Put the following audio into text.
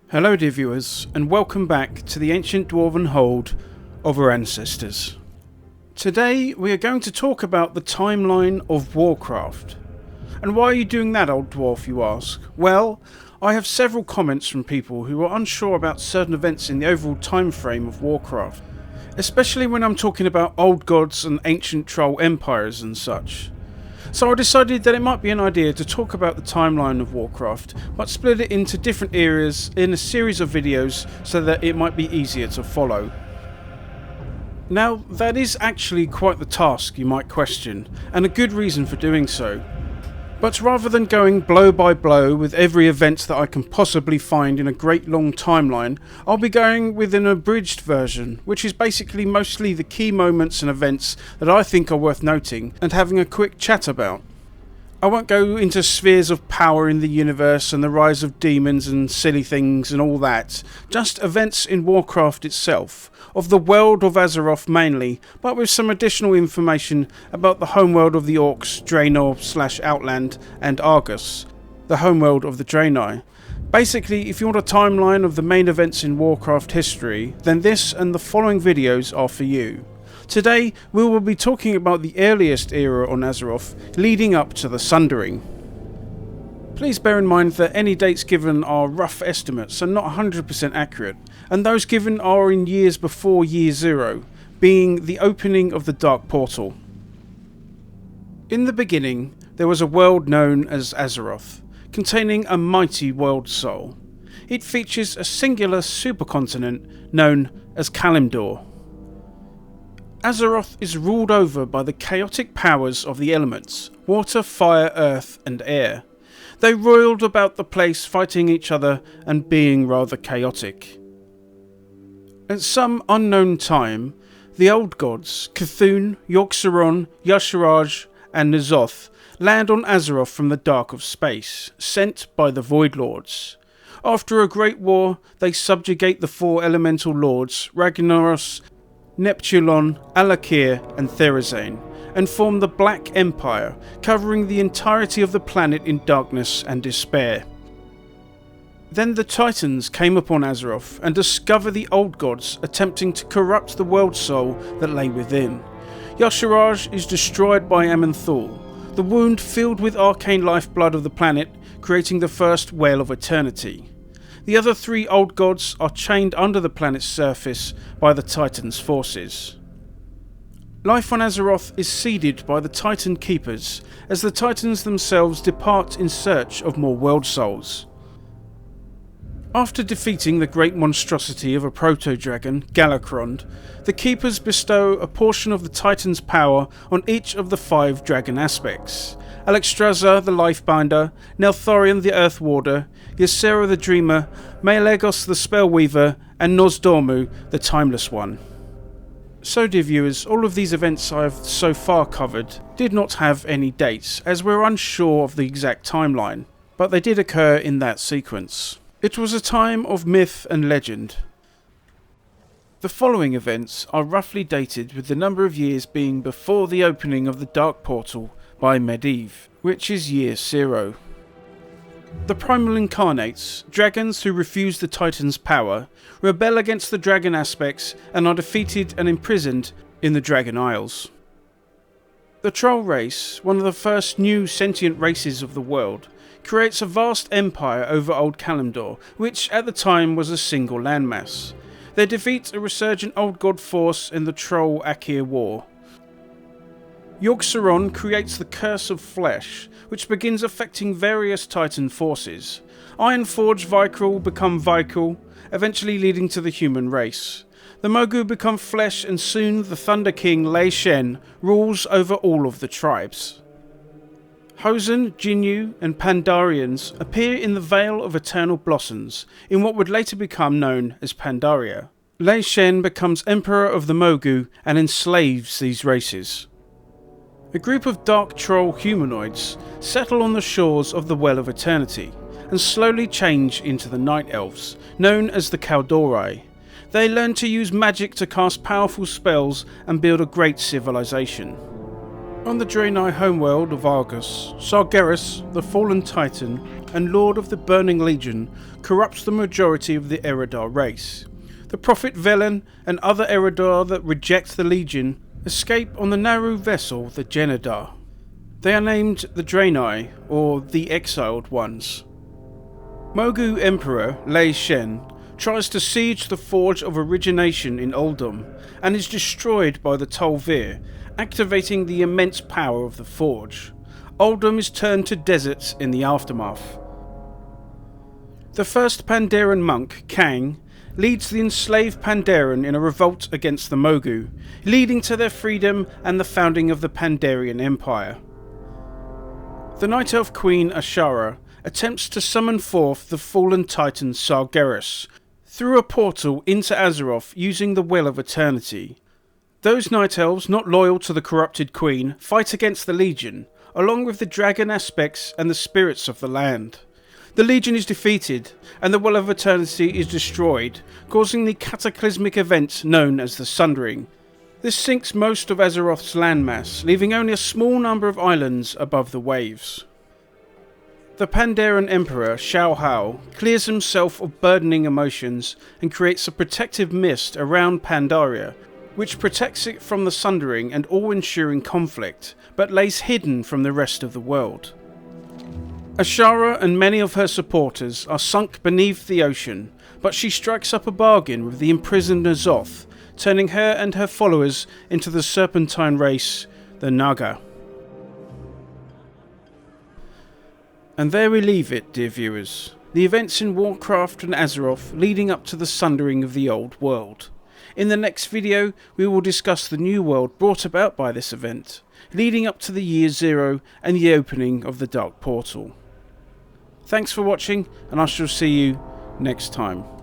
Hello dear viewers, and welcome back to the ancient dwarven hold of our ancestors. Today we are going to talk about the timeline of Warcraft. And why are you doing that, old dwarf, you ask? Well, I have several comments from people who are unsure about certain events in the overall time frame of Warcraft, especially when I'm talking about old gods and ancient troll empires and such. So I decided that it might be an idea to talk about the timeline of Warcraft, but split it into different areas in a series of videos so that it might be easier to follow. Now, that is actually quite the task, you might question, and a good reason for doing so. But rather than going blow by blow with every event that I can possibly find in a great long timeline, I'll be going with an abridged version, which is basically mostly the key moments and events that I think are worth noting and having a quick chat about. I won't go into spheres of power in the universe and the rise of demons and silly things and all that, just events in Warcraft itself, of the world of Azeroth mainly, but with some additional information about the homeworld of the Orcs, Draenei / Outland, and Argus, the homeworld of the Draenei. Basically, if you want a timeline of the main events in Warcraft history, then this and the following videos are for you. Today, we will be talking about the earliest era on Azeroth, leading up to the Sundering. Please bear in mind that any dates given are rough estimates and not 100% accurate, and those given are in years before Year Zero, being the opening of the Dark Portal. In the beginning, there was a world known as Azeroth, containing a mighty world soul. It features a singular supercontinent known as Kalimdor. Azeroth is ruled over by the chaotic powers of the elements, water, fire, earth and air. They roiled about the place, fighting each other and being rather chaotic. At some unknown time, the old gods, Cthulhu, Yogg-Saron, Ysera and N'Zoth, land on Azeroth from the dark of space, sent by the Void Lords. After a great war, they subjugate the four elemental lords, Ragnaros, Neptulon, Alakir and Therazane, and form the Black Empire, covering the entirety of the planet in darkness and despair. Then the Titans came upon Azeroth and discover the old gods attempting to corrupt the world soul that lay within. Ysera is destroyed by Amenthul, the wound filled with arcane lifeblood of the planet, creating the first Whale of Eternity. The other three old gods are chained under the planet's surface by the Titans' forces. Life on Azeroth is seeded by the Titan Keepers, as the Titans themselves depart in search of more world souls. After defeating the great monstrosity of a proto-dragon, Galakrond, the Keepers bestow a portion of the Titan's power on each of the 5 dragon aspects: Alexstrasza the Lifebinder, Neltharian the Earthwarder, Ysera the Dreamer, Maelagos the Spellweaver, and Nozdormu the Timeless One. So dear viewers, all of these events I have so far covered did not have any dates, as we're unsure of the exact timeline, but they did occur in that sequence. It was a time of myth and legend. The following events are roughly dated, with the number of years being before the opening of the Dark Portal by Medivh, which is Year Zero. The Primal Incarnates, dragons who refuse the Titan's power, rebel against the dragon aspects and are defeated and imprisoned in the Dragon Isles. The Troll race, one of the first new sentient races of the world, creates a vast empire over Old Kalimdor, which at the time was a single landmass. They defeat a resurgent old god force in the Troll-Akir War. Yogg-Saron creates the Curse of Flesh, which begins affecting various Titan forces. Ironforge Vykrul become Vykrul, eventually leading to the human race. The Mogu become flesh, and soon the Thunder King Lei Shen rules over all of the tribes. Hosen, Jinyu and Pandarians appear in the Vale of Eternal Blossoms, in what would later become known as Pandaria. Lei Shen becomes Emperor of the Mogu and enslaves these races. A group of dark troll humanoids settle on the shores of the Well of Eternity and slowly change into the Night Elves, known as the Kaldorai. They learn to use magic to cast powerful spells and build a great civilization. On the Draenei homeworld of Argus, Sargeras, the fallen Titan, and Lord of the Burning Legion, corrupts the majority of the Eredar race. The prophet Velen and other Eredar that reject the Legion escape on the Naruu vessel, the Genedar. They are named the Draenei, or the Exiled Ones. Mogu Emperor Lei Shen tries to siege the Forge of Origination in Uldum and is destroyed by the Tol'vir, activating the immense power of the Forge. Uldum is turned to deserts in the aftermath. The first Pandaren monk, Kang, leads the enslaved Pandaren in a revolt against the Mogu, leading to their freedom and the founding of the Pandarian Empire. The Night Elf Queen Ysera attempts to summon forth the fallen titan Sargeras through a portal into Azeroth using the Well of Eternity. Those Night Elves not loyal to the corrupted Queen fight against the Legion, along with the dragon aspects and the spirits of the land. The Legion is defeated, and the Well of Eternity is destroyed, causing the cataclysmic event known as the Sundering. This sinks most of Azeroth's landmass, leaving only a small number of islands above the waves. The Pandaren Emperor, Xiao Hao, clears himself of burdening emotions and creates a protective mist around Pandaria, which protects it from the Sundering and all ensuing conflict, but lays hidden from the rest of the world. Ysera and many of her supporters are sunk beneath the ocean, but she strikes up a bargain with the imprisoned N'Zoth, turning her and her followers into the serpentine race, the Naga. And there we leave it, dear viewers, the events in Warcraft and Azeroth leading up to the sundering of the old world. In the next video we will discuss the new world brought about by this event, leading up to the year 0 and the opening of the Dark Portal. Thanks for watching, and I shall see you next time.